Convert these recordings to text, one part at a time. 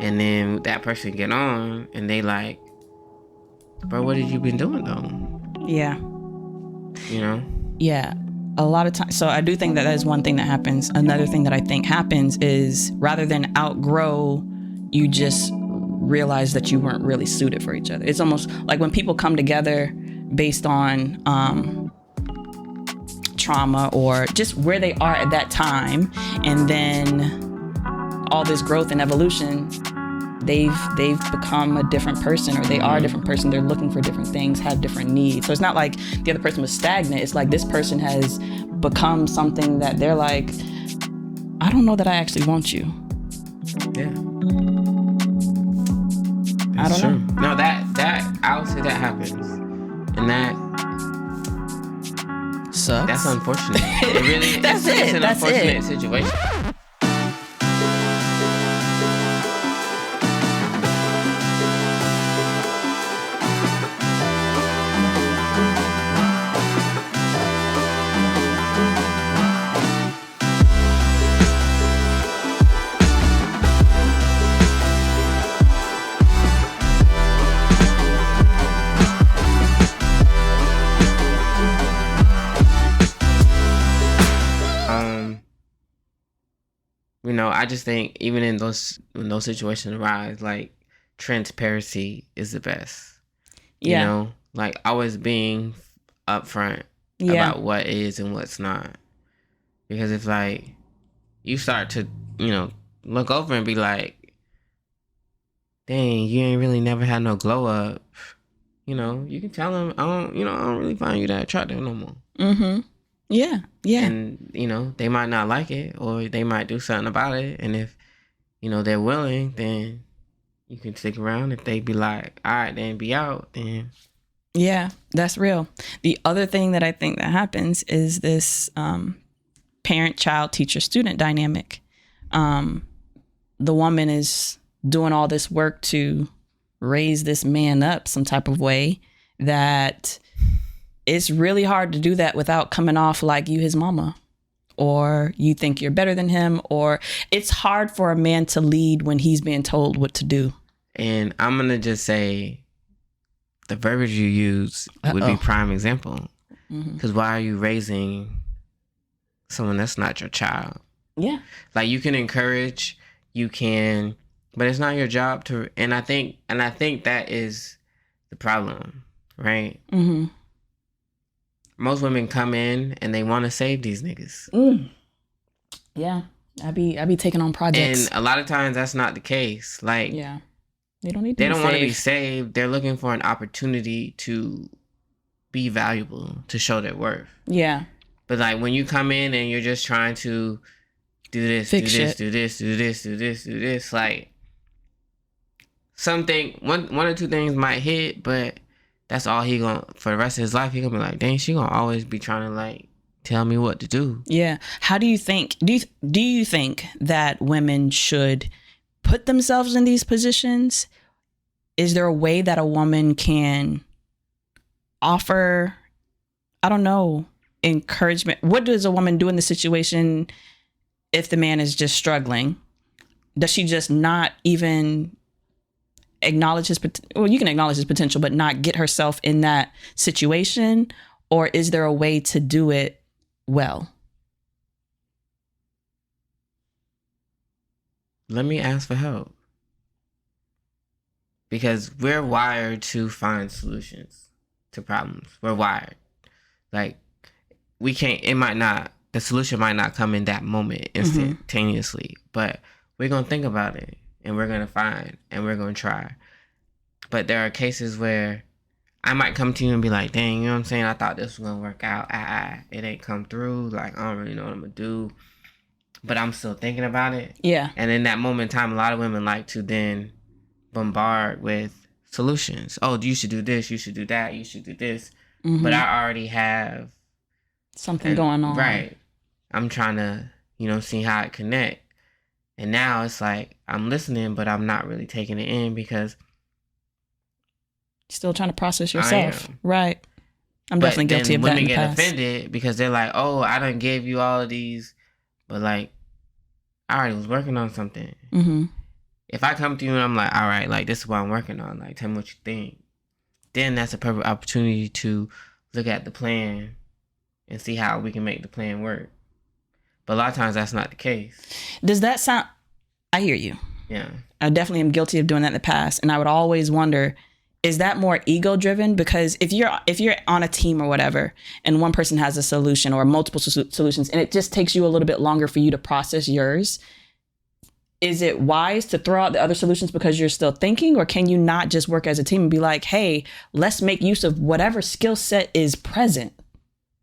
And then that person get on and they like, bro, what have you been doing though? Yeah. You know? Yeah. A lot of times. So I do think that is one thing that happens. Another thing that I think happens is rather than outgrow, you just realize that you weren't really suited for each other. It's almost like when people come together based on trauma or just where they are at that time, and then all this growth and evolution, they've become a different person, or they are a different person. They're looking for different things, have different needs. So it's not like the other person was stagnant. It's like this person has become something that they're like, I don't know that I actually want you. Yeah. I don't know. No, that I would say that happens. And that sucks. That's unfortunate. It really That's it. It's an That's unfortunate it. situation. You know, I just think even when those situations arise, like transparency is the best. Yeah. You know, like always being upfront about what is and what's not. Because if like you start to, look over and be like, dang, you ain't really never had no glow up. You know, you can tell them, I don't really find you that attractive no more. Mm-hmm. Yeah. Yeah. And, they might not like it, or they might do something about it. And if, they're willing, then you can stick around. If they be like, all right, then be out, then. Yeah, that's real. The other thing that I think that happens is this parent, child, teacher, student dynamic. The woman is doing all this work to raise this man up some type of way that it's really hard to do that without coming off like you his mama, or you think you're better than him, or it's hard for a man to lead when he's being told what to do. And I'm going to just say the verbiage you use would be prime example. Because why are you raising someone that's not your child? Yeah. Like you can encourage, you can, but it's not your job to, and I think that is the problem, right? Mm-hmm. Most women come in and they want to save these niggas. Yeah, I be taking on projects, and a lot of times that's not the case. Like, yeah, they don't need. They don't want to be saved. They're looking for an opportunity to be valuable, to show their worth. Yeah. But like when you come in and you're just trying to do this, do this, like something, one or two things might hit, but that's all he gonna, for the rest of his life, he gonna be like, dang, she gonna always be trying to like tell me what to do. Yeah. How do you think, do you think that women should put themselves in these positions? Is there a way that a woman can offer, I don't know, encouragement? What does a woman do in the situation if the man is just struggling? Does she just not even acknowledge his well, you can acknowledge his potential, but not get herself in that situation? Or is there a way to do it well? Let me ask for help. Because we're wired to find solutions to problems. We're wired. Like, we can't, the solution might not come in that moment instantaneously, but we're going to think about it and we're going to find and we're going to try. But there are cases where I might come to you and be like, dang, you know what I'm saying? I thought this was going to work out. It ain't come through. Like, I don't really know what I'm going to do. But I'm still thinking about it. Yeah. And in that moment in time, a lot of women like to then bombard with solutions. Oh, you should do this. You should do that. You should do this. Mm-hmm. But I already have something going on. Right. I'm trying to, see how it connect. And now it's like, I'm listening, but I'm not really taking it in because still trying to process yourself. Right. I'm definitely guilty of that in the past. Women get offended because they're like, oh, I done gave you all of these, but like, I already was working on something. Mm-hmm. If I come to you and I'm like, all right, like, this is what I'm working on. Like, tell me what you think. Then that's a perfect opportunity to look at the plan and see how we can make the plan work. But a lot of times that's not the case. Does that sound... I hear you. Yeah. I definitely am guilty of doing that in the past. And I would always wonder, is that more ego driven? Because if you're on a team or whatever, and one person has a solution or multiple solutions, and it just takes you a little bit longer for you to process yours, is it wise to throw out the other solutions because you're still thinking? Or can you not just work as a team and be like, hey, let's make use of whatever skill set is present?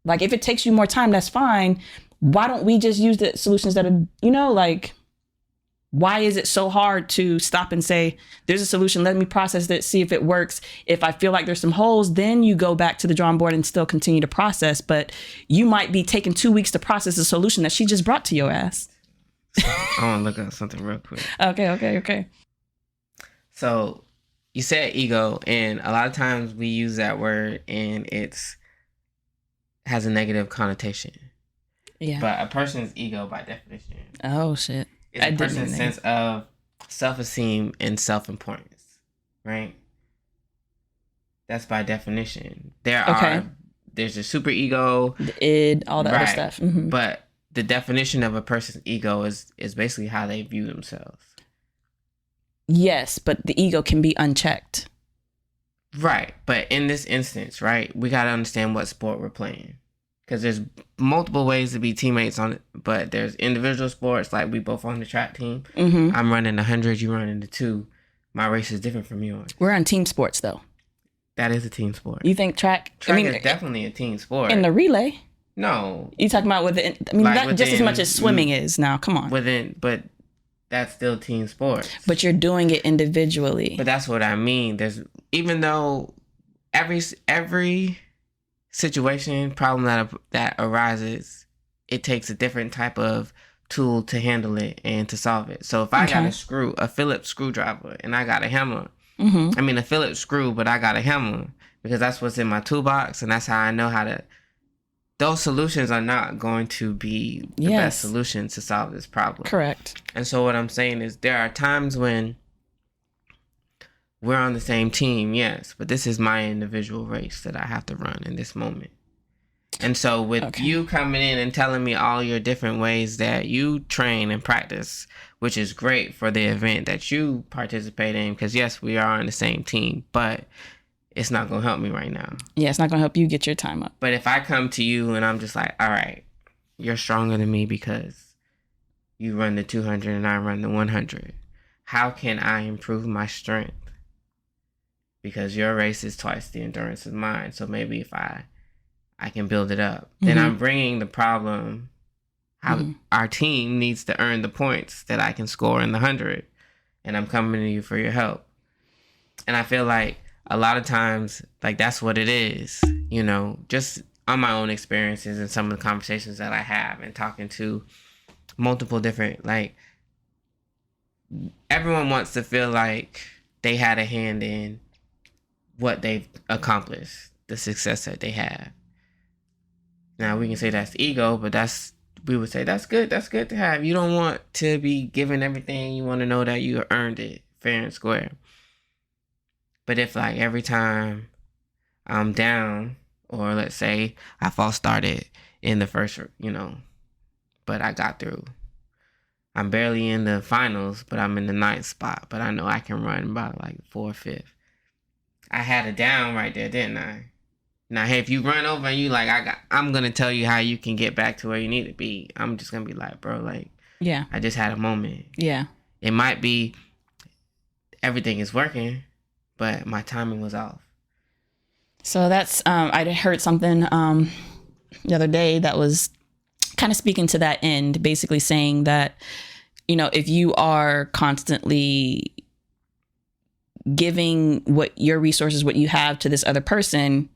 Like, if it takes you more time, that's fine. Why don't we just use the solutions that are, like, why is it so hard to stop and say, there's a solution, let me process it, see if it works. If I feel like there's some holes, then you go back to the drawing board and still continue to process. But you might be taking 2 weeks to process a solution that she just brought to your ass. I want to look up something real quick. Okay. So you said ego, and a lot of times we use that word and has a negative connotation. Yeah. But a person's ego, by definition, oh shit, is a person's sense of self-esteem and self-importance, right? That's by definition. There's a super ego, the id, all the other stuff. Mm-hmm. But the definition of a person's ego is basically how they view themselves. Yes, but the ego can be unchecked. Right. But in this instance, right, we got to understand what sport we're playing. Because there's multiple ways to be teammates on it. But there's individual sports, like we both on the track team. Mm-hmm. I'm running 100, you running the 2. My race is different from yours. We're on team sports, though. That is a team sport. You think track? Is definitely a team sport. In the relay? No. You talking about just as much as swimming is now. Come on. But that's still team sports. But you're doing it individually. But that's what I mean. Even though every situation, problem that arises, it takes a different type of tool to handle it and to solve it. So if I got a Phillips screwdriver and I got a hammer, mm-hmm. I mean a Phillips screw, but I got a hammer because that's what's in my toolbox and that's how I know how to. Those solutions are not going to be the best solution to solve this problem. Correct. And so what I'm saying is there are times when we're on the same team, yes, but this is my individual race that I have to run in this moment. And so with you coming in and telling me all your different ways that you train and practice, which is great for the event that you participate in, because yes, we are on the same team, but it's not going to help me right now. Yeah, it's not going to help you get your time up. But if I come to you and I'm just like, all right, you're stronger than me because you run the 200 and I run the 100. How can I improve my strength? Because your race is twice the endurance of mine. So maybe if I can build it up. Mm-hmm. Then I'm bringing the problem how our team needs to earn the points that I can score in the 100. And I'm coming to you for your help. And I feel like a lot of times, like, that's what it is, just on my own experiences and some of the conversations that I have and talking to multiple different, like, everyone wants to feel like they had a hand in what they've accomplished, the success that they have. Now, we can say that's ego, but we would say that's good to have. You don't want to be given everything. You want to know that you earned it fair and square. But if, like, every time I'm down, or let's say I false started in the first, but I got through. I'm barely in the finals, but I'm in the 9th spot. But I know I can run by, like, 4th or 5th. I had a down right there, didn't I? Now, hey, if you run over and you like, I'm going to tell you how you can get back to where you need to be. I'm just going to be like, bro, like, yeah, I just had a moment. Yeah. It might be everything is working, but my timing was off. So that's, I heard something the other day that was kind of speaking to that end, basically saying that, if you are constantly giving what your resources, what you have to this other person,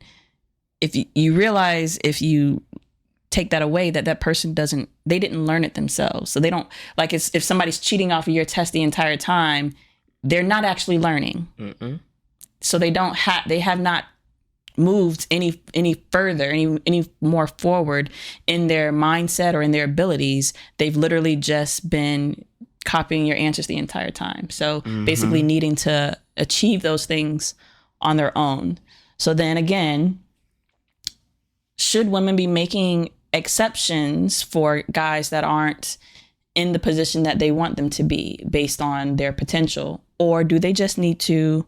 if you realize if you take that away, that person they didn't learn it themselves. So they don't, like, if somebody's cheating off of your test the entire time, they're not actually learning. Mm-mm. So they have not moved any further, any more forward in their mindset or in their abilities. They've literally just been copying your answers the entire time. So basically needing to achieve those things on their own. So then again, should women be making exceptions for guys that aren't in the position that they want them to be based on their potential? Or do they just need to,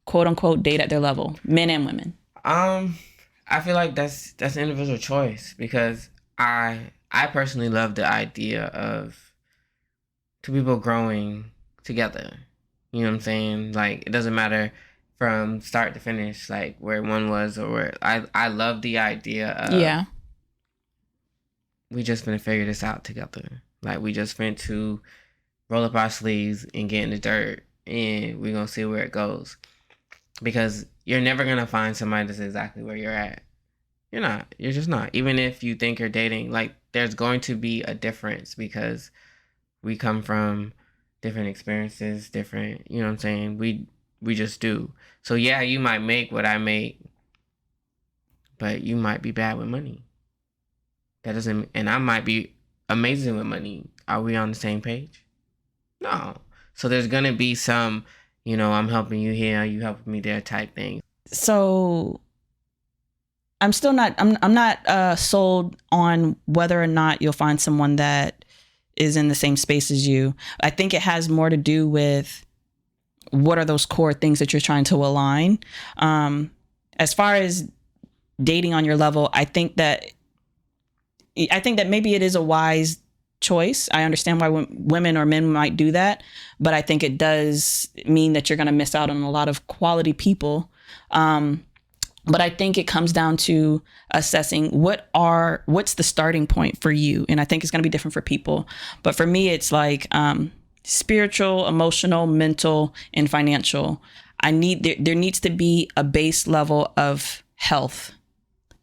quote unquote, date at their level, men and women? I feel like that's an individual choice, because I personally love the idea of two people growing together. You know what I'm saying? Like, it doesn't matter from start to finish, like where one was or where I love the idea of we just gonna figure this out together. Like, we just meant to roll up our sleeves and get in the dirt, and we're gonna see where it goes. Because you're never gonna find somebody that's exactly where you're at. You're not. You're just not. Even if you think you're dating, like, there's going to be a difference, because we come from different experiences, different, you know what I'm saying? We just do. So yeah, you might make what I make, but you might be bad with money. That doesn't, and I might be amazing with money. Are we on the same page? No. So there's gonna be some, I'm helping you here, you helping me there type thing. So I'm still not, I'm not sold on whether or not you'll find someone that is in the same space as you. I think it has more to do with what are those core things that you're trying to align. As far as dating on your level, I think that maybe it is a wise choice. I understand why women or men might do that, but I think it does mean that you're going to miss out on a lot of quality people. But I think it comes down to assessing what's the starting point for you. And I think it's going to be different for people. But for me, it's like spiritual, emotional, mental, and financial. There needs to be a base level of health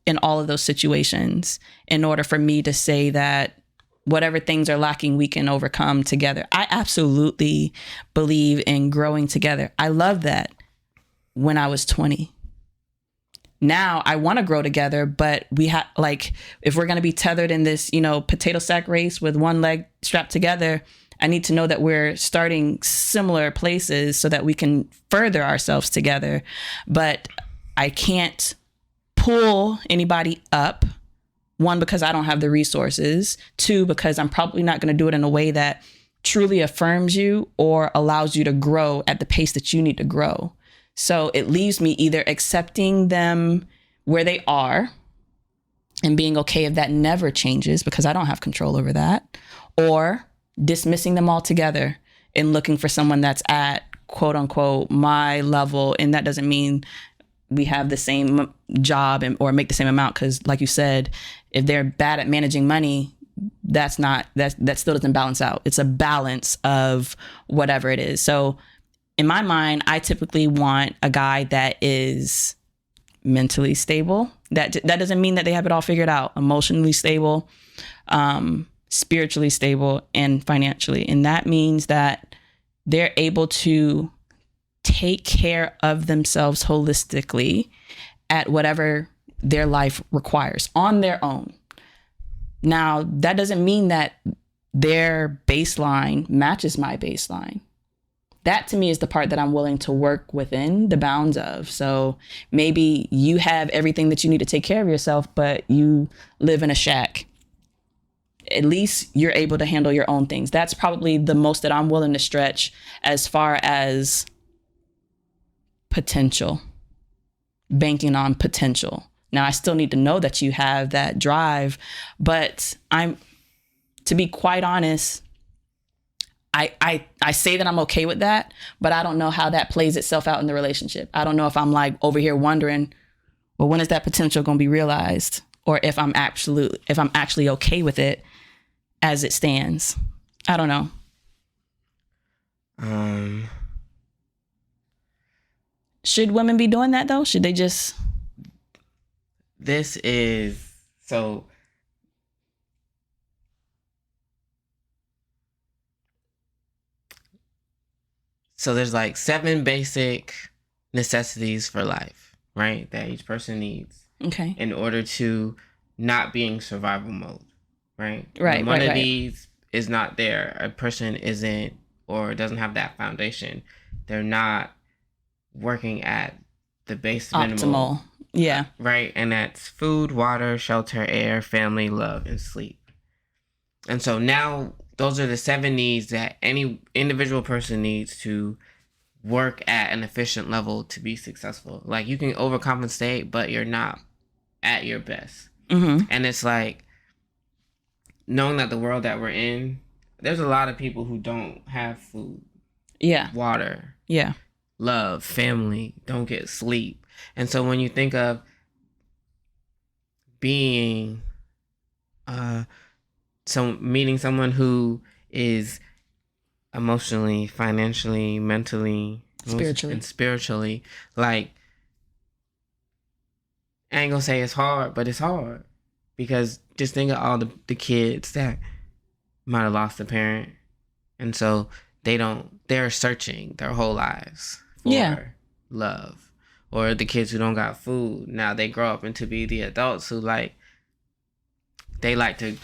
in all of those situations in order for me to say that whatever things are lacking, we can overcome together. I absolutely believe in growing together. I love that when I was 20. Now I want to grow together, but we have, like, if we're going to be tethered in this, potato sack race with one leg strapped together, I need to know that we're starting similar places so that we can further ourselves together. But I can't pull anybody up. One, because I don't have the resources. Two, because I'm probably not going to do it in a way that truly affirms you or allows you to grow at the pace that you need to grow. So it leaves me either accepting them where they are and being okay if that never changes, because I don't have control over that, or dismissing them altogether and looking for someone that's at, quote unquote, my level. And that doesn't mean we have the same job or make the same amount, because like you said, if they're bad at managing money, that still doesn't balance out. It's a balance of whatever it is. So in my mind, I typically want a guy that is mentally stable. That doesn't mean that they have it all figured out. Emotionally stable, spiritually stable, and financially. And that means that they're able to take care of themselves holistically at whatever their life requires on their own. Now, that doesn't mean that their baseline matches my baseline. That to me is the part that I'm willing to work within the bounds of. So maybe you have everything that you need to take care of yourself, but you live in a shack. At least you're able to handle your own things. That's probably the most that I'm willing to stretch as far as potential, banking on potential. Now, I still need to know that you have that drive, but to be quite honest, I say that I'm okay with that, but I don't know how that plays itself out in the relationship. I don't know if I'm like over here wondering, well, when is that potential going to be realized? Or if I'm actually okay with it as it stands. I don't know. Should women be doing that though? Should they just? This is so. So there's like 7 basic necessities for life, right? That each person needs. Okay. In order to not be in survival mode, right? Right. And one of these is not there, a person isn't or doesn't have that foundation, they're not working at the base minimal. Optimal. Yeah. Right? And that's food, water, shelter, air, family, love, and sleep. And so now those are the 7 needs that any individual person needs to work at an efficient level to be successful. Like, you can overcompensate, but you're not at your best. Mm-hmm. And it's like, knowing that the world that we're in, there's a lot of people who don't have food, water, love, family, don't get sleep. And so when you think of being meeting someone who is emotionally, financially, mentally, spiritually, like, I ain't gonna say it's hard, but it's hard. Because just think of all the kids that might have lost a parent. And so they're searching their whole lives for love. Or the kids who don't got food. Now they grow up into be the adults who they like to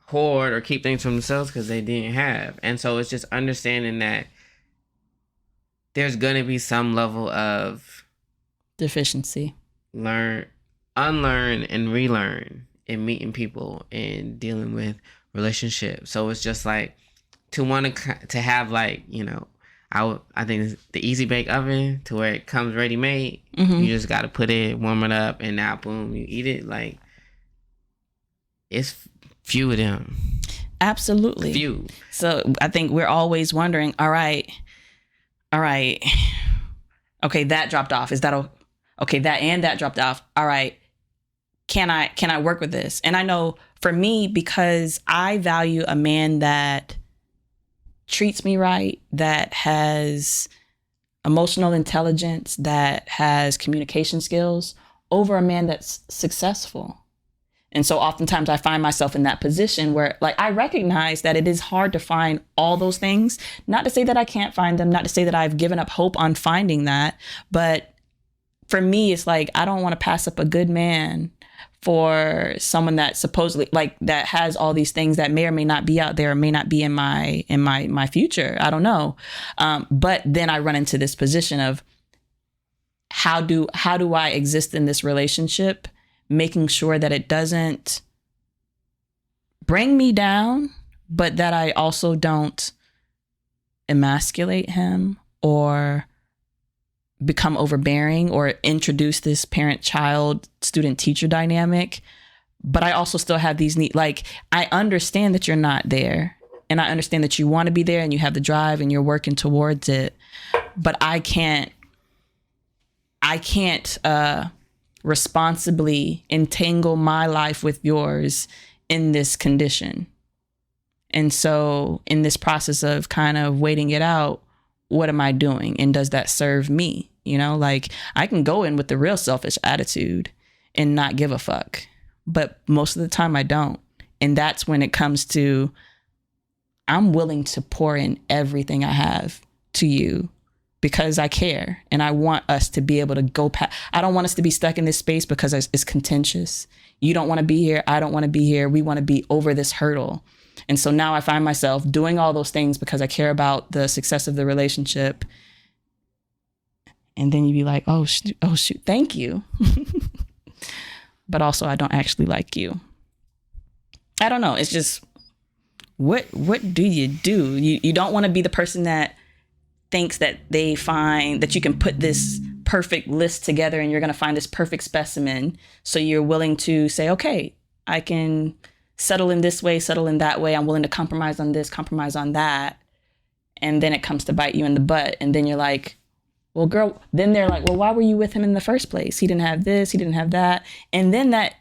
hoard or keep things from themselves because they didn't have. And so it's just understanding that there's going to be some level of deficiency. Unlearn and relearn in meeting people and dealing with relationships. So it's just like to want to have, like, you know, I think it's the easy bake oven to where it comes ready made. Mm-hmm. You just got to put it, warm it up, and now boom, you eat it. Like, it's few of them. Absolutely. Few. So I think we're always wondering, all right. Okay, that dropped off. Is that okay? That dropped off. All right. Can I work with this? And I know for me, because I value a man that treats me right, that has emotional intelligence, that has communication skills, over a man that's successful. And so oftentimes I find myself in that position where, like, I recognize that it is hard to find all those things. Not to say that I can't find them, not to say that I've given up hope on finding that. But for me, it's like, I don't want to pass up a good man for someone that supposedly, like, that has all these things that may or may not be out there, or may not be in my future. I don't know. But then I run into this position of how do I exist in this relationship, making sure that it doesn't bring me down, but that I also don't emasculate him or become overbearing or introduce this parent-child, student-teacher dynamic. But I also still have these needs. Like, I understand that you're not there, and I understand that you want to be there and you have the drive and you're working towards it. But I can't responsibly entangle my life with yours in this condition. And so in this process of kind of waiting it out, what am I doing? And does that serve me? You know, like, I can go in with the real selfish attitude and not give a fuck, but most of the time I don't. And that's when it comes to, I'm willing to pour in everything I have to you because I care and I want us to be able to go past. I don't want us to be stuck in this space because it's contentious. You don't want to be here. I don't want to be here. We want to be over this hurdle. And so now I find myself doing all those things because I care about the success of the relationship. And then you'd be like, oh shoot, thank you. But also I don't actually like you. I don't know. It's just, what do? You don't want to be the person that thinks that they find that you can put this perfect list together and you're going to find this perfect specimen. So you're willing to say, okay, I can settle in this way, settle in that way. I'm willing to compromise on this, compromise on that. And then it comes to bite you in the butt. And then you're like, well, girl, then they're like, well, why were you with him in the first place? He didn't have this, he didn't have that. And then that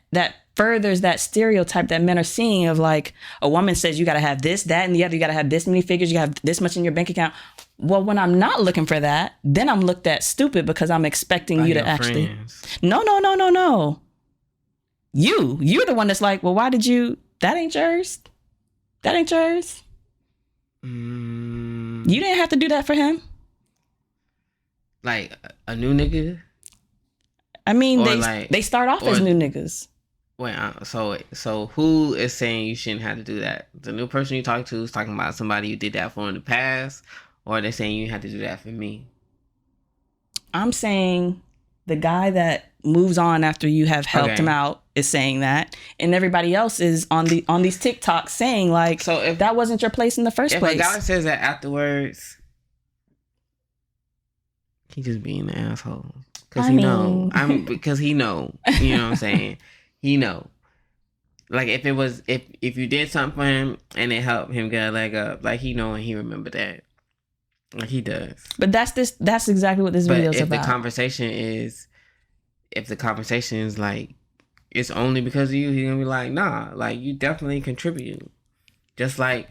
furthers that stereotype that men are seeing of, like, a woman says you got to have this, that, and the other. You got to have this many figures. You have this much in your bank account. Well, when I'm not looking for that, then I'm looked at stupid because I'm expecting by you to actually. Friends. No. You're the one that's like, well, why did you? That ain't yours. That ain't yours. You didn't have to do that for him. Like a new nigga? I mean, they start off as new niggas. Wait, so who is saying you shouldn't have to do that? The new person you talk to is talking about somebody you did that for in the past, or they saying you had to do that for me? I'm saying the guy that moves on after you have helped him out is saying that, and everybody else is on these TikToks saying like, so if that wasn't your place in the first place. If a guy says that afterwards, he just being an asshole because he know. Because he know. You know what I'm saying? He know. Like if it was if you did something for him and it helped him get a leg up, like he know and he remember that. Like he does. But that's exactly what this video is about. If the conversation is like it's only because of you, he's gonna be like, nah, like you definitely contribute. Just like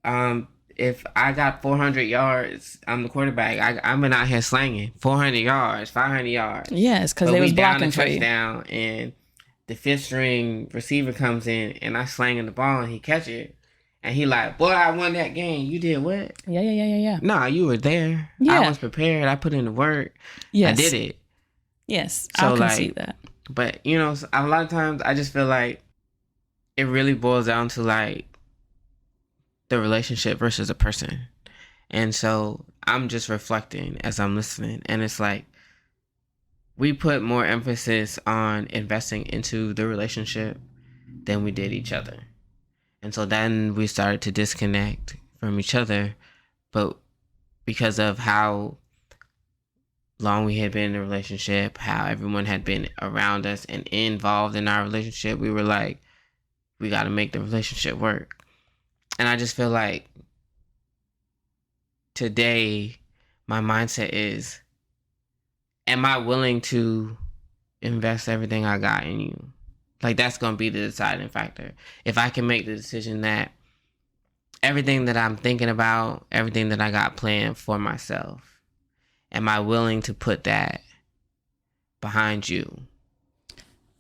if I got 400 yards, I'm the quarterback. I've been out here slanging 400 yards, 500 yards. Yes, because they was blocking for you. Touchdown, and the fifth string receiver comes in, and I slang in the ball, and he catch it, and he like, boy, I won that game. You did what? Yeah. Nah, you were there. Yeah. I was prepared. I put in the work. Yes. I did it. Yes, so I'll concede that. But you know, a lot of times I just feel like it really boils down to like the relationship versus a person. And so I'm just reflecting as I'm listening, and it's like we put more emphasis on investing into the relationship than we did each other. And so then we started to disconnect from each other, but because of how long we had been in a relationship, how everyone had been around us and involved in our relationship, we were like, we got to make the relationship work. And I just feel like today my mindset is, am I willing to invest everything I got in you? Like that's going to be the deciding factor. If I can make the decision that everything that I'm thinking about, everything that I got planned for myself, am I willing to put that behind you?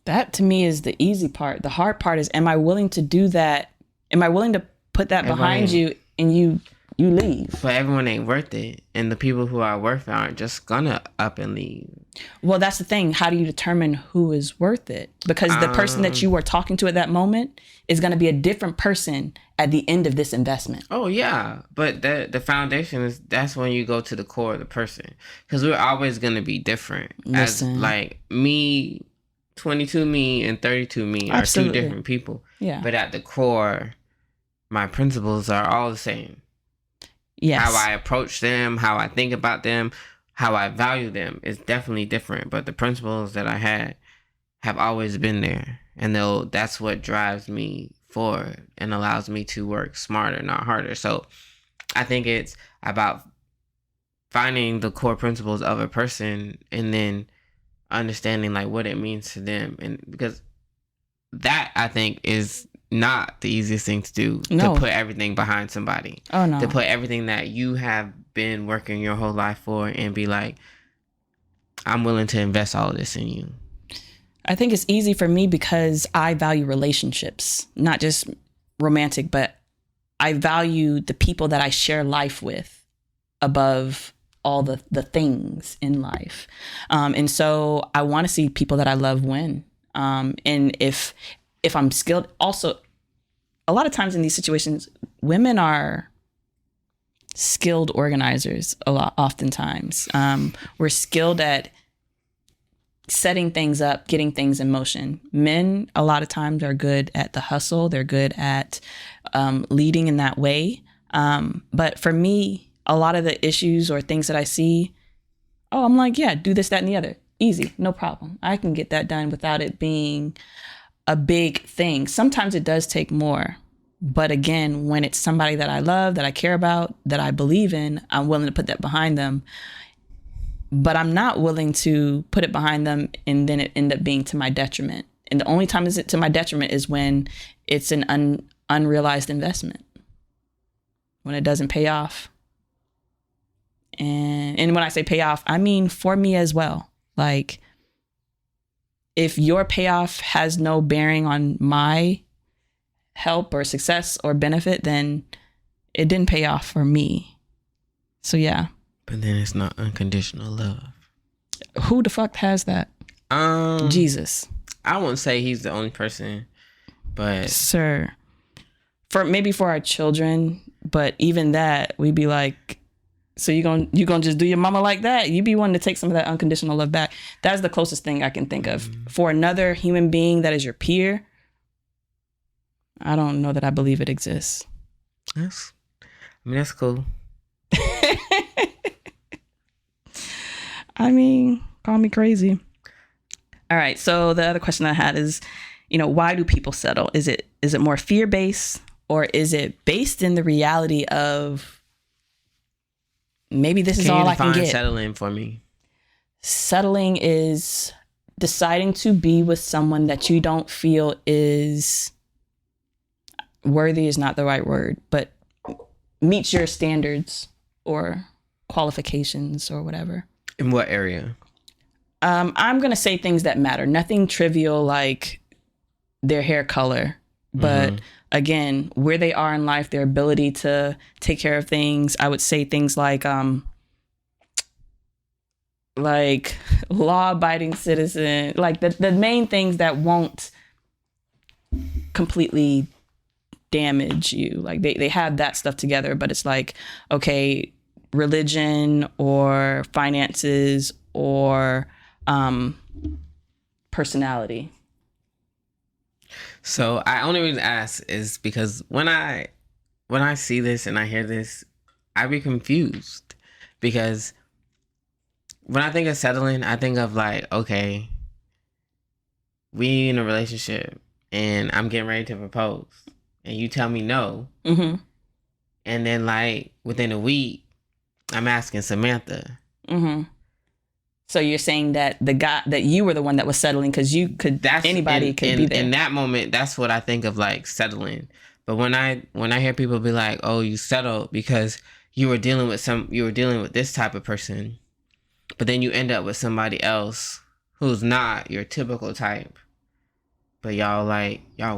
That to me is the easy part. The hard part is, am I willing to do that? Am I willing to put that behind you and you leave? But everyone ain't worth it. And the people who are worth it aren't just gonna up and leave. Well, that's the thing. How do you determine who is worth it? Because the person that you were talking to at that moment is going to be a different person at the end of this investment. Oh, yeah. But the foundation is, that's when you go to the core of the person. Because we're always going to be different. Listen. As like me, 22 me and 32 me are two different people. Yeah. But at the core, my principles are all the same. Yes. How I approach them, how I think about them, how I value them is definitely different. But the principles that I had have always been there. And that's what drives me forward and allows me to work smarter, not harder. So I think it's about finding the core principles of a person and then understanding like what it means to them. And because that, I think, is not the easiest thing to do. No. To put everything behind somebody. Oh, no. To put everything that you have been working your whole life for and be like, I'm willing to invest all of this in you. I think it's easy for me because I value relationships, not just romantic, but I value the people that I share life with above all the things in life. And so I want to see people that I love win. And if I'm skilled, also, a lot of times in these situations, women are skilled organizers oftentimes. We're skilled at setting things up, getting things in motion. Men, a lot of times, are good at the hustle. They're good at leading in that way. But for me, a lot of the issues or things that I see, I'm like, yeah, do this, that, and the other. Easy, no problem. I can get that done without it being a big thing. Sometimes it does take more. But again, when it's somebody that I love, that I care about, that I believe in, I'm willing to put that behind them. But I'm not willing to put it behind them and then it end up being to my detriment. And the only time is it to my detriment is when it's an unrealized investment, when it doesn't pay off. And when I say pay off, I mean for me as well. Like, if your payoff has no bearing on my help or success or benefit, then it didn't pay off for me. So yeah. But then it's not unconditional love. Who the fuck has that? Jesus. I wouldn't say he's the only person, but sir, for our children, but even that, we'd be like, so you gonna just do your mama like that? You be wanting to take some of that unconditional love back. That's the closest thing I can think of. For another human being that is your peer, I don't know that I believe it exists. That's cool. I mean, call me crazy. All right. So the other question I had is, why do people settle? Is it more fear-based, or is it based in the reality of maybe this is all I can get? Settling for me. Settling is deciding to be with someone that you don't feel is worthy, is not the right word, but meets your standards or qualifications or whatever. In what area? I'm going to say things that matter. Nothing trivial like their hair color, but again, where they are in life, their ability to take care of things. I would say things like law-abiding citizen, like the main things that won't completely damage you. Like they have that stuff together, but it's like, okay, religion or finances or personality. So I only reason to ask is because when I see this and I hear this, I be confused, because when I think of settling, I think of like, okay, we in a relationship and I'm getting ready to propose and you tell me no. Mm-hmm. And then like within a week, I'm asking Samantha. Mm-hmm. So you're saying that the guy, that you were the one that was settling because you could, anybody could be there. In that moment, that's what I think of like settling. But when I hear people be like, oh, you settled because you were dealing with this type of person, but then you end up with somebody else who's not your typical type, but y'all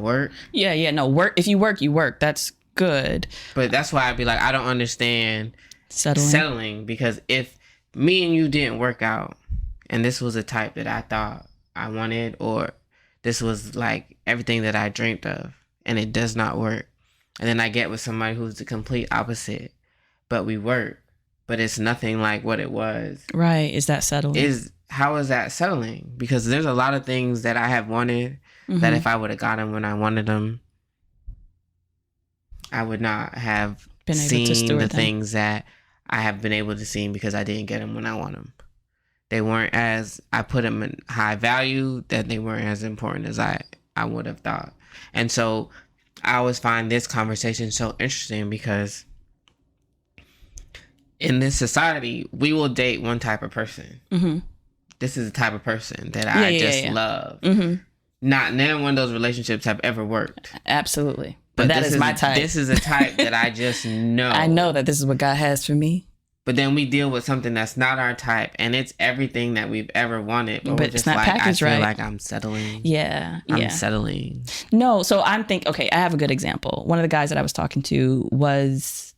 work. Yeah, no, work. If you work, you work. That's good. But that's why I'd be like, I don't understand settling, because if me and you didn't work out and this was a type that I thought I wanted, or this was like everything that I dreamed of, and it does not work, and then I get with somebody who's the complete opposite, but we work, but it's nothing like what it was. Right. Is that settling? How is that settling? Because there's a lot of things that I have wanted that if I would have got them when I wanted them, I would not have seen the things that I have been able to see because I didn't get them when I want them. They weren't as, I put them in high value, that they weren't as important as I would have thought. And so I always find this conversation so interesting, because in this society, we will date one type of person. Mm-hmm. This is the type of person that I love. Mm-hmm. Not none one of those relationships have ever worked. Absolutely. But that is my type. This is a type that I just know. I know that this is what God has for me. But then we deal with something that's not our type, and it's everything that we've ever wanted. But we're just it's not like, packaged I feel right. like I'm settling. Yeah. I'm settling. No, so I'm thinking, okay, I have a good example. One of the guys that I was talking to was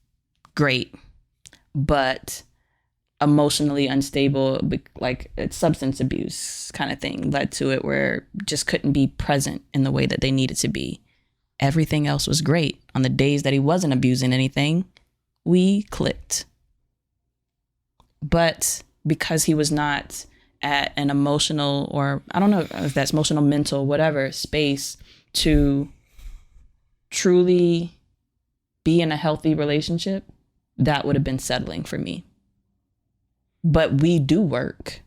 great, but emotionally unstable, like substance abuse kind of thing led to it, where just couldn't be present in the way that they needed to be. Everything else was great. On the days that he wasn't abusing anything, we clicked. But because he was not at an emotional, or I don't know if that's emotional, mental, whatever space to truly be in a healthy relationship, that would have been settling for me. But we do work.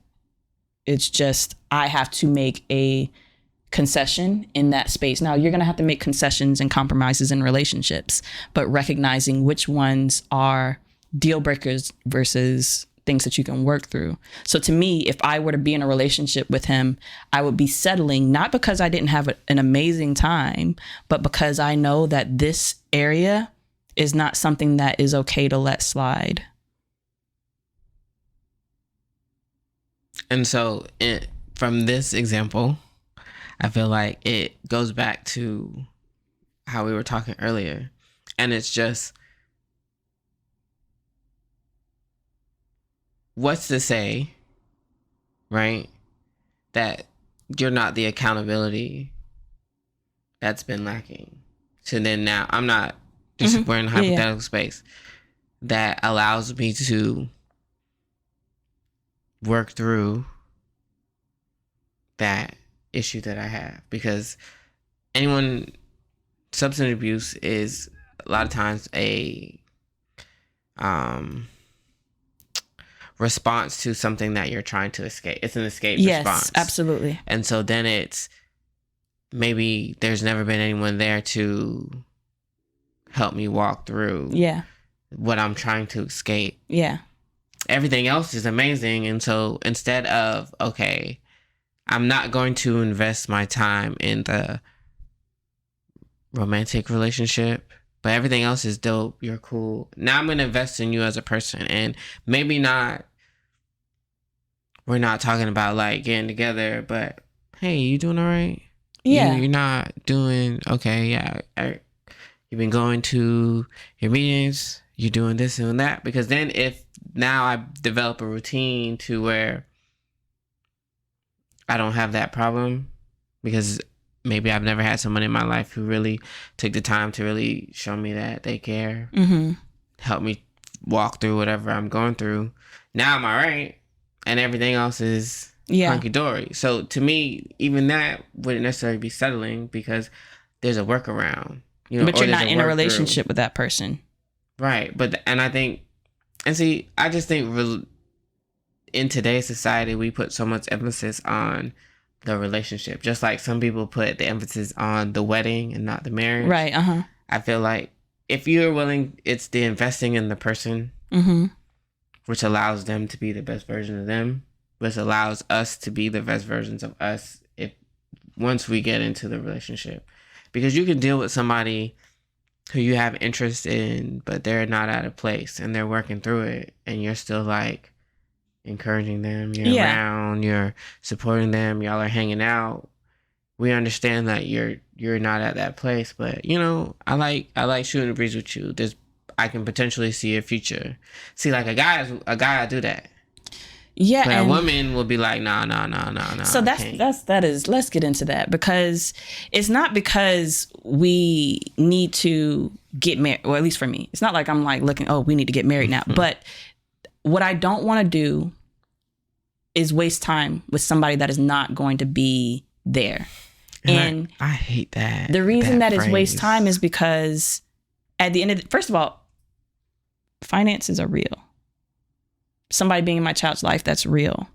It's just I have to make a concession in that space. Now, you're going to have to make concessions and compromises in relationships, but recognizing which ones are deal breakers versus things that you can work through. So to me, if I were to be in a relationship with him, I would be settling, not because I didn't have an amazing time, but because I know that this area is not something that is okay to let slide. And so from this example, I feel like it goes back to how we were talking earlier. And it's just, what's to say, right, that you're not the accountability that's been lacking. So then now I'm not just we're in a hypothetical space that allows me to work through that issue that I have, because substance abuse is a lot of times a response to something that you're trying to escape. It's an escape response. Yes, absolutely. And so then it's maybe there's never been anyone there to help me walk through what I'm trying to escape. Yeah. Everything else is amazing. And so instead of, okay, I'm not going to invest my time in the romantic relationship, but everything else is dope. You're cool. Now I'm going to invest in you as a person. And maybe not, we're not talking about like getting together, but hey, you doing all right? Yeah. You're not doing okay. Yeah. You've been going to your meetings. You're doing this and that. Because then if now I develop a routine to where I don't have that problem, because maybe I've never had someone in my life who really took the time to really show me that they care, help me walk through whatever I'm going through. Now I'm all right, and everything else is hunky-dory. So to me, even that wouldn't necessarily be settling, because there's a workaround. But you're not in a relationship with that person. Right. I just think in today's society, we put so much emphasis on the relationship. Just like some people put the emphasis on the wedding and not the marriage. Right. I feel like if you're willing, it's the investing in the person, which allows them to be the best version of them, which allows us to be the best versions of us once we get into the relationship. Because you can deal with somebody who you have interest in, but they're not at a place and they're working through it, and you're still like encouraging them, you're around, you're supporting them, y'all are hanging out. We understand that you're not at that place, but I like shooting the breeze with you. I can potentially see a future. See, like a guy will do that. Yeah, but a woman will be like, no. So let's get into that, because it's not because we need to get married, or at least for me, it's not like I'm like looking, oh, we need to get married now. But what I don't want to do is waste time with somebody that is not going to be there. And I hate that. The reason that is waste time is because at the end of first of all, finances are real. Somebody being in my child's life, that's real.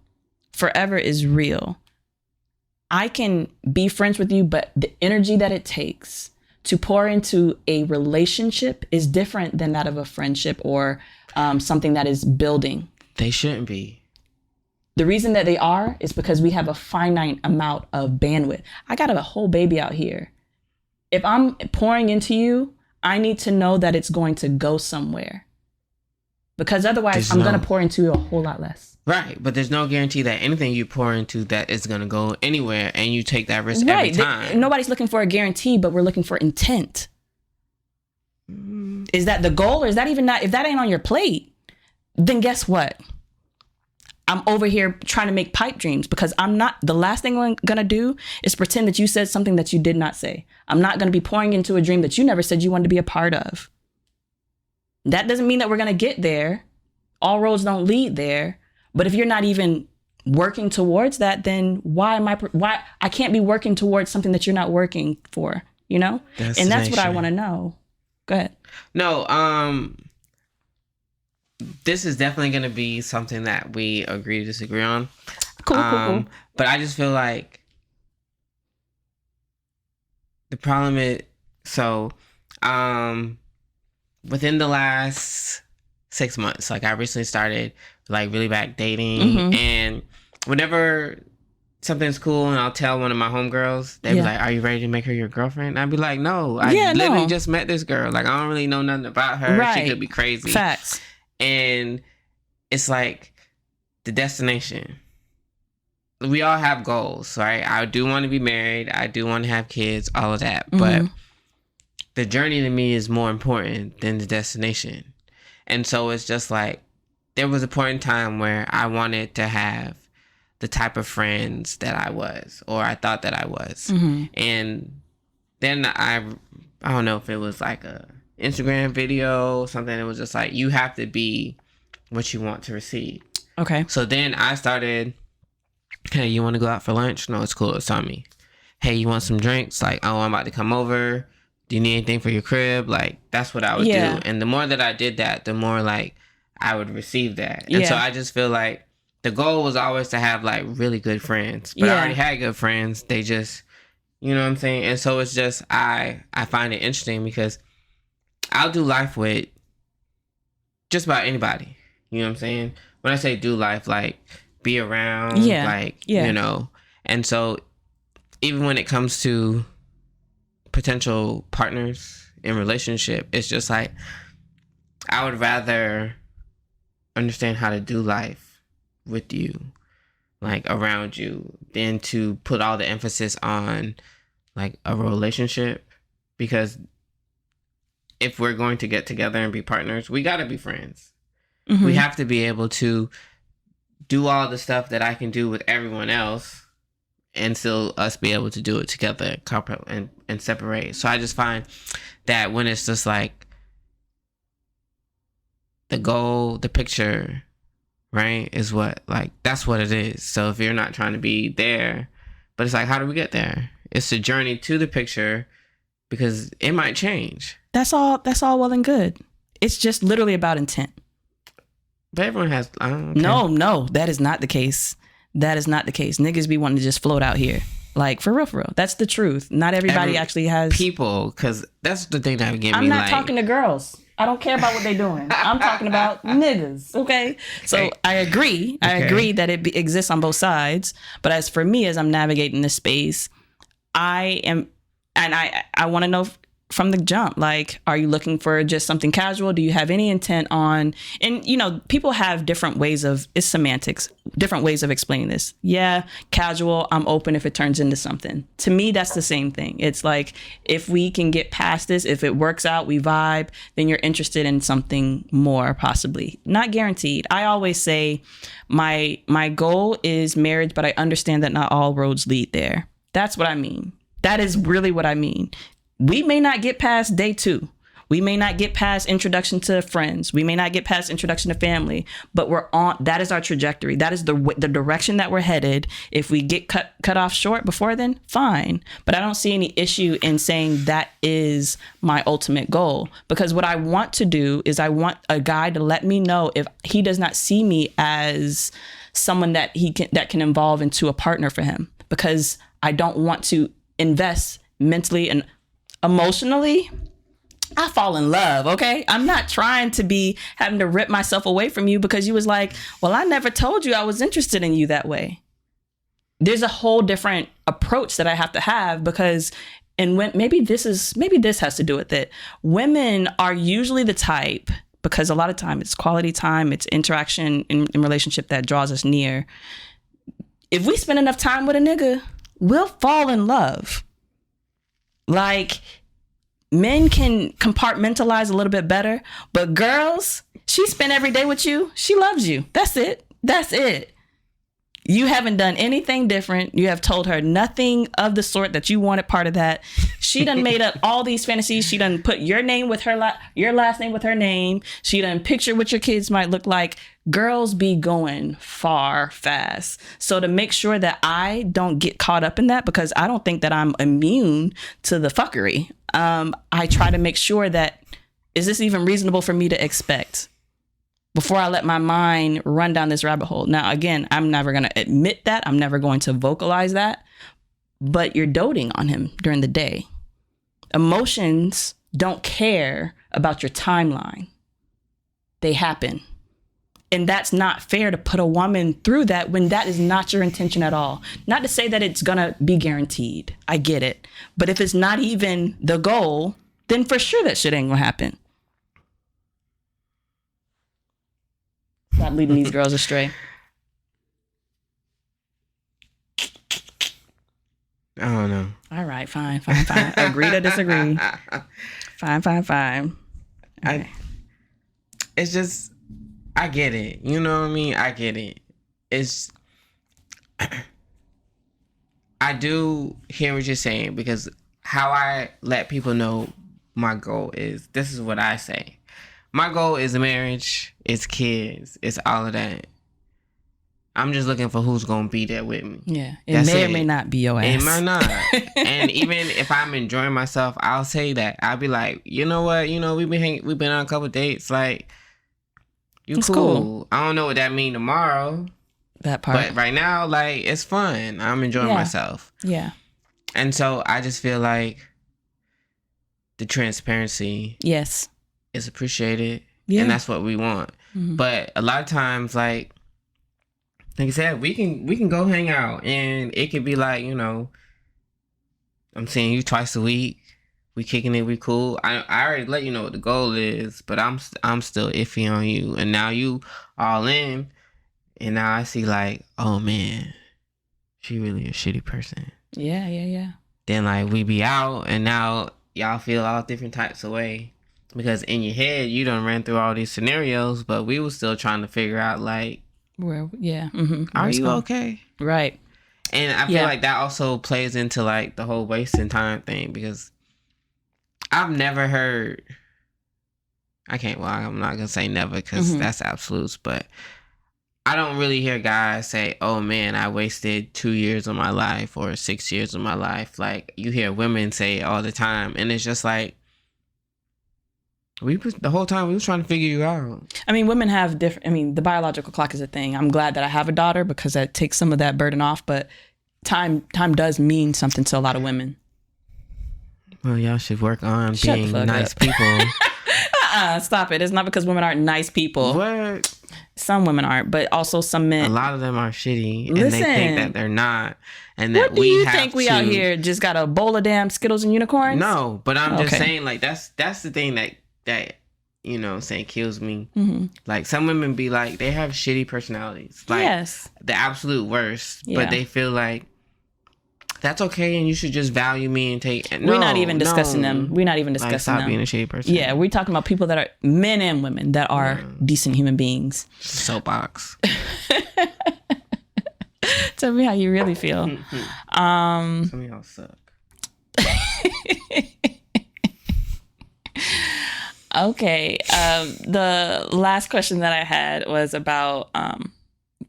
Forever is real. I can be friends with you, but the energy that it takes to pour into a relationship is different than that of a friendship or something that is building. They shouldn't be. The reason that they are is because we have a finite amount of bandwidth. I got a whole baby out here. If I'm pouring into you, I need to know that it's going to go somewhere. Because otherwise, I'm going to pour into you a whole lot less. Right. But there's no guarantee that anything you pour into that is going to go anywhere, and you take that risk every time. Nobody's looking for a guarantee, but we're looking for intent. Is that the goal, or is that even not? If that ain't on your plate, then guess what? I'm over here trying to make pipe dreams, because I'm not. The last thing I'm going to do is pretend that you said something that you did not say. I'm not going to be pouring into a dream that you never said you wanted to be a part of. That doesn't mean that we're going to get there. All roads don't lead there. But if you're not even working towards that, then why I can't be working towards something that you're not working for, And that's what I want to know. Go ahead. No, this is definitely going to be something that we agree to disagree on. Cool. But I just feel like the problem is, within the last 6 months, like I recently started like really back dating, and whenever something's cool and I'll tell one of my homegirls, they'd be like, are you ready to make her your girlfriend? And I'd be like, no, I literally just met this girl. Like, I don't really know nothing about her. Right. She could be crazy. Facts. And it's like the destination. We all have goals, right? I do want to be married. I do want to have kids, all of that. But the journey to me is more important than the destination. And so it's just like, there was a point in time where I wanted to have the type of friends that I was, or I thought that I was. And then I don't know if it was like a Instagram video, something. It was just like, you have to be what you want to receive. Okay. So then I started, hey, you want to go out for lunch? No, it's cool. It's on me. Hey, you want some drinks? Like, oh, I'm about to come over. Do you need anything for your crib? Like, that's what I would do. And the more that I did that, the more like I would receive that. And so I just feel like the goal was always to have like really good friends. But I already had good friends. They just, you know what I'm saying? And so it's just, I find it interesting because I'll do life with just about anybody. You know what I'm saying? When I say do life, like be around, you know. And so even when it comes to potential partners in relationship, it's just like, I would rather understand how to do life with you, like around you, than to put all the emphasis on like a relationship. Because if we're going to get together and be partners, we got to be friends. We have to be able to do all the stuff that I can do with everyone else and still us be able to do it together and separate. So I just find that when it's just like the goal, the picture, right, is what, like, that's what it is. So if you're not trying to be there, but it's like, how do we get there? It's the journey to the picture, because it might change. That's all well and good. It's just literally about intent. But everyone has... Okay. No, that is not the case. That is not the case. Niggas be wanting to just float out here. Like, for real. That's the truth. Not everybody actually has... People, because that's the thing that would get me, I'm not talking to girls. I don't care about what they're doing. I'm talking about niggas, okay? So I agree. I agree that it exists on both sides. But as for me, as I'm navigating this space, I am... And I want to know... from the jump, like, are you looking for just something casual? Do you have any intent on, and you know, people have different ways of, it's semantics, different ways of explaining this. Yeah, casual, I'm open if it turns into something. To me, that's the same thing. It's like, if we can get past this, if it works out, we vibe, then you're interested in something more, possibly. Not guaranteed. I always say my goal is marriage, but I understand that not all roads lead there. That's what I mean. That is really what I mean. We may not get past day 2. We may not get past introduction to friends. We may not get past introduction to family, but we're on, that is our trajectory. That is the direction that we're headed. If we get cut off short before then, fine. But I don't see any issue in saying that is my ultimate goal, because what I want to do is I want a guy to let me know if he does not see me as someone that that can evolve into a partner for him, because I don't want to invest mentally and emotionally. I fall in love, okay? I'm not trying to be having to rip myself away from you because you was like, well, I never told you I was interested in you that way. There's a whole different approach that I have to have, because, and when maybe this has to do with it. Women are usually the type, because a lot of time it's quality time, it's interaction in relationship that draws us near. If we spend enough time with a nigga, we'll fall in love. Like, men can compartmentalize a little bit better, but girls, she spent every day with you. She loves you. That's it. You haven't done anything different. You have told her nothing of the sort that you wanted part of that. She done made up all these fantasies. She done put your name with her, your last name with her name. She done picture what your kids might look like. Girls be going far fast. So to make sure that I don't get caught up in that, because I don't think that I'm immune to the fuckery, I try to make sure that, is this even reasonable for me to expect before I let my mind run down this rabbit hole? Now, again, I'm never going to admit that. I'm never going to vocalize that. But you're doting on him during the day. Emotions don't care about your timeline. They happen. And that's not fair to put a woman through that when that is not your intention at all. Not to say that it's going to be guaranteed. I get it. But if it's not even the goal, then for sure that shit ain't going to happen. Stop leading these girls astray. I don't know. All right, fine. Agree to disagree. Fine. Okay. It's just, I get it. You know what I mean? I get it. I do hear what you're saying, because how I let people know my goal is, this is what I say. My goal is marriage, it's kids, it's all of that. I'm just looking for who's going to be there with me. Yeah. It may or may not be your ass. It might not. And even if I'm enjoying myself, I'll say that. I'll be like, you know what? We've been on a couple dates. Like, it's cool. I don't know what that mean tomorrow. That part. But right now, like, it's fun. I'm enjoying myself. Yeah. And so I just feel like the transparency is appreciated. Yeah. And that's what we want. Mm-hmm. But a lot of times, like I said, we can go hang out, and it could be like, I'm seeing you twice a week. We kicking it, we cool. I already let you know what the goal is, but I'm still iffy on you. And now you all in, and now I see like, oh man, she really a shitty person. Yeah. Then like we be out, and now y'all feel all different types of way, because in your head you done ran through all these scenarios, but we were still trying to figure out like, are you okay? Right. And I feel like that also plays into like the whole wasting time thing, because I've never heard, I'm not gonna say never, because that's absolutes, but I don't really hear guys say, oh man, I wasted 2 years of my life or 6 years of my life. Like, you hear women say it all the time, and it's just like, the whole time we was trying to figure you out. I mean, women have different, the biological clock is a thing. I'm glad that I have a daughter, because that takes some of that burden off, but time does mean something to a lot of women. Well, y'all should work on being nice people. Stop it. It's not because women aren't nice people. What? Some women aren't, but also some men. A lot of them are shitty. Listen, and they think that they're not. And that what do you think we out here just got a bowl of damn Skittles and unicorns? No, but I'm just saying, like, that's the thing that saying kills me. Mm-hmm. Like, some women be like, they have shitty personalities. Like, the absolute worst. Yeah. But they feel like, that's okay, and you should just value me and take. No, we're not even discussing them. We're not even discussing them. Stop being a shitty person. Yeah, we're talking about people that are men and women that are decent human beings. Soapbox. Tell me how you really feel. Some of y'all suck. Okay. The last question that I had was about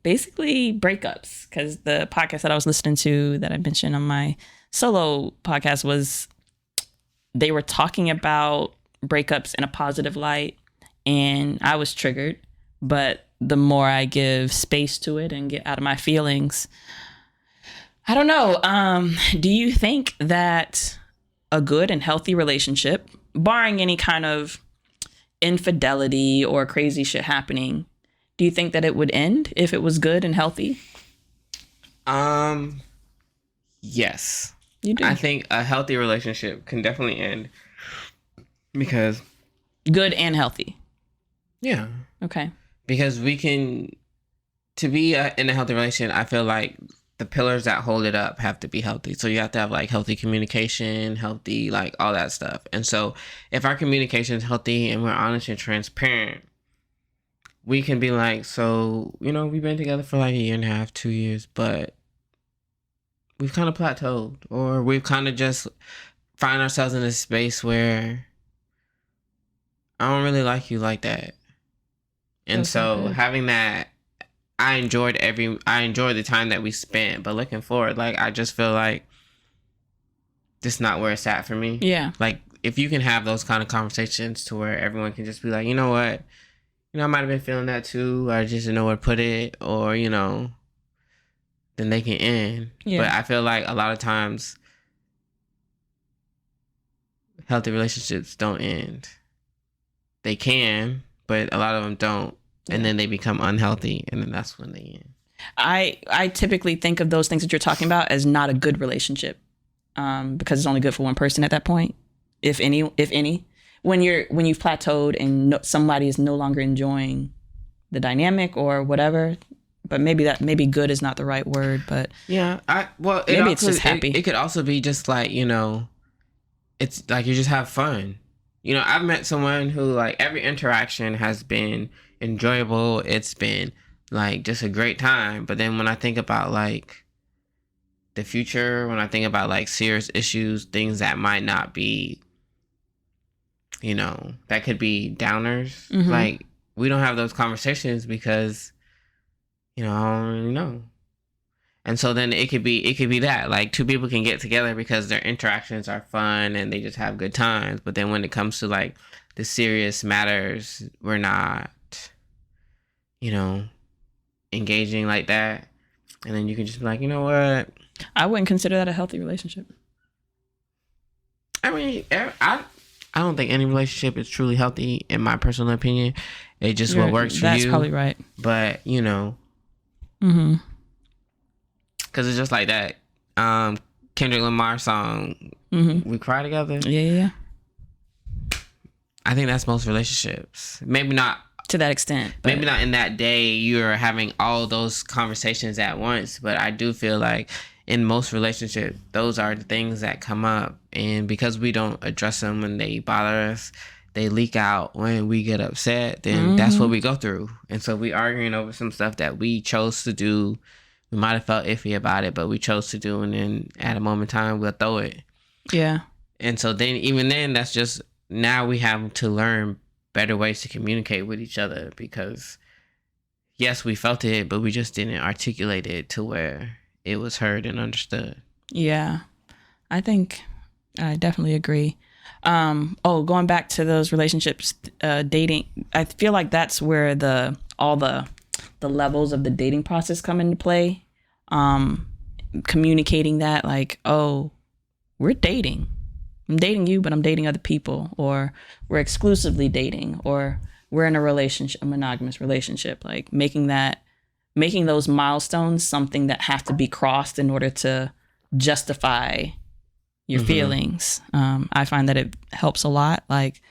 basically breakups, because the podcast that I was listening to that I mentioned on my solo podcast they were talking about breakups in a positive light, and I was triggered. But the more I give space to it and get out of my feelings, I don't know. Do you think that a good and healthy relationship, barring any kind of infidelity or crazy shit happening, do you think that it would end if it was good and healthy? Yes. You do? I think a healthy relationship can definitely end, because good and healthy. Yeah. Okay. Because to be in a healthy relationship, I feel like the pillars that hold it up have to be healthy. So you have to have like healthy communication, healthy, like all that stuff. And so if our communication is healthy and we're honest and transparent, we can be like, so, we've been together for like 1.5 years, 2 years, but we've kind of plateaued, or we've kind of just find ourselves in a space where I don't really like you like that. And so having that, I enjoyed the time that we spent, but looking forward, like, I just feel like this is not where it's at for me. Yeah. Like, if you can have those kind of conversations to where everyone can just be like, you know what? I might have been feeling that too. I just didn't know where to put it, or, then they can end. Yeah. But I feel like a lot of times healthy relationships don't end. They can, but a lot of them don't. And then they become unhealthy, and then that's when they end. I typically think of those things that you're talking about as not a good relationship, because it's only good for one person at that point, if any. When you've plateaued and somebody is no longer enjoying the dynamic or whatever, but maybe good is not the right word, but yeah, it's just happy. It could also be just like, it's like you just have fun. I've met someone who, like, every interaction has been enjoyable. It's been like just a great time. But then when I think about like the future, when I think about like serious issues, things that might not be, you know, that could be downers, like we don't have those conversations because, you know, I don't really know. And so then it could be that like two people can get together because their interactions are fun and they just have good times. But then when it comes to like the serious matters, we're not, you know, engaging like that. And then you can just be like, you know what? I wouldn't consider that a healthy relationship. I mean, I don't think any relationship is truly healthy, in my personal opinion. It's just what works for you. That's probably right. But, you know. Because it's just like that Kendrick Lamar song, We Cry Together. Yeah. I think that's most relationships. Maybe not to that extent. Maybe not in that day you're having all those conversations at once, but I do feel like in most relationships, those are the things that come up. And because we don't address them when they bother us, they leak out when we get upset, then that's what we go through. And so we arguing over some stuff that we chose to do. We might have felt iffy about it, but we chose to do. And then at a moment in time, we'll throw it. Yeah. And so then, even then, that's just, now we have to learn better ways to communicate with each other, because yes, we felt it, but we just didn't articulate it to where it was heard and understood. Yeah. I think I definitely agree. Going back to those relationships, dating, I feel like that's where all the levels of the dating process come into play. Communicating that, like, oh, we're dating. I'm dating you, but I'm dating other people, or we're exclusively dating, or we're in a relationship, a monogamous relationship. Like making those milestones something that have to be crossed in order to justify your feelings. I find that it helps a lot. Like,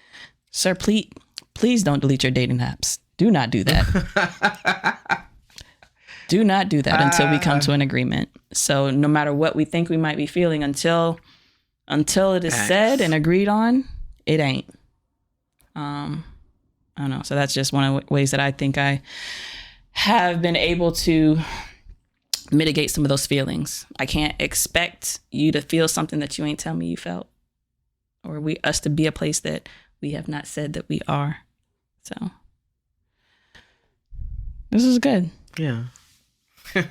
sir, please don't delete your dating apps. Do not do that. Do not do that until we come to an agreement. So no matter what we think we might be feeling, until it is said and agreed on, it ain't. I don't know. So that's just one of the ways that I think I have been able to mitigate some of those feelings. I can't expect you to feel something that you ain't tell me you felt, or us to be a place that we have not said that we are. So this is good. Yeah. All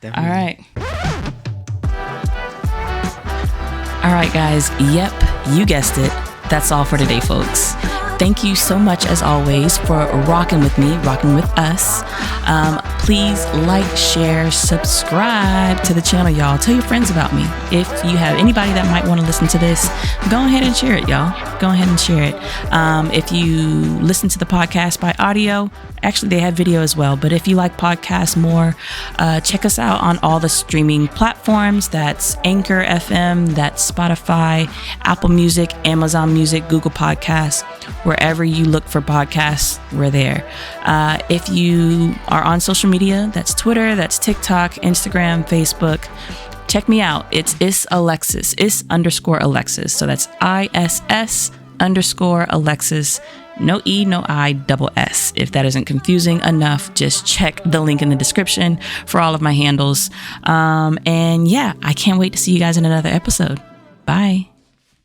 right. All right, guys. Yep, you guessed it. That's all for today, folks. Thank you so much, as always, for rocking with me, rocking with us. Please like, share, subscribe to the channel, y'all. Tell your friends about me. If you have anybody that might want to listen to this, go ahead and share it, y'all. Go ahead and share it. If you listen to the podcast by audio, actually they have video as well, but if you like podcasts more, check us out on all the streaming platforms. That's Anchor FM, that's Spotify, Apple Music, Amazon Music, Google Podcasts. Wherever you look for podcasts, we're there. If you are on social media, that's Twitter, that's TikTok, Instagram, Facebook, check me out. It's Alexis, _Alexis. So that's ISS_Alexis. No E, no I, double S. If that isn't confusing enough, just check the link in the description for all of my handles. And yeah, I can't wait to see you guys in another episode. Bye.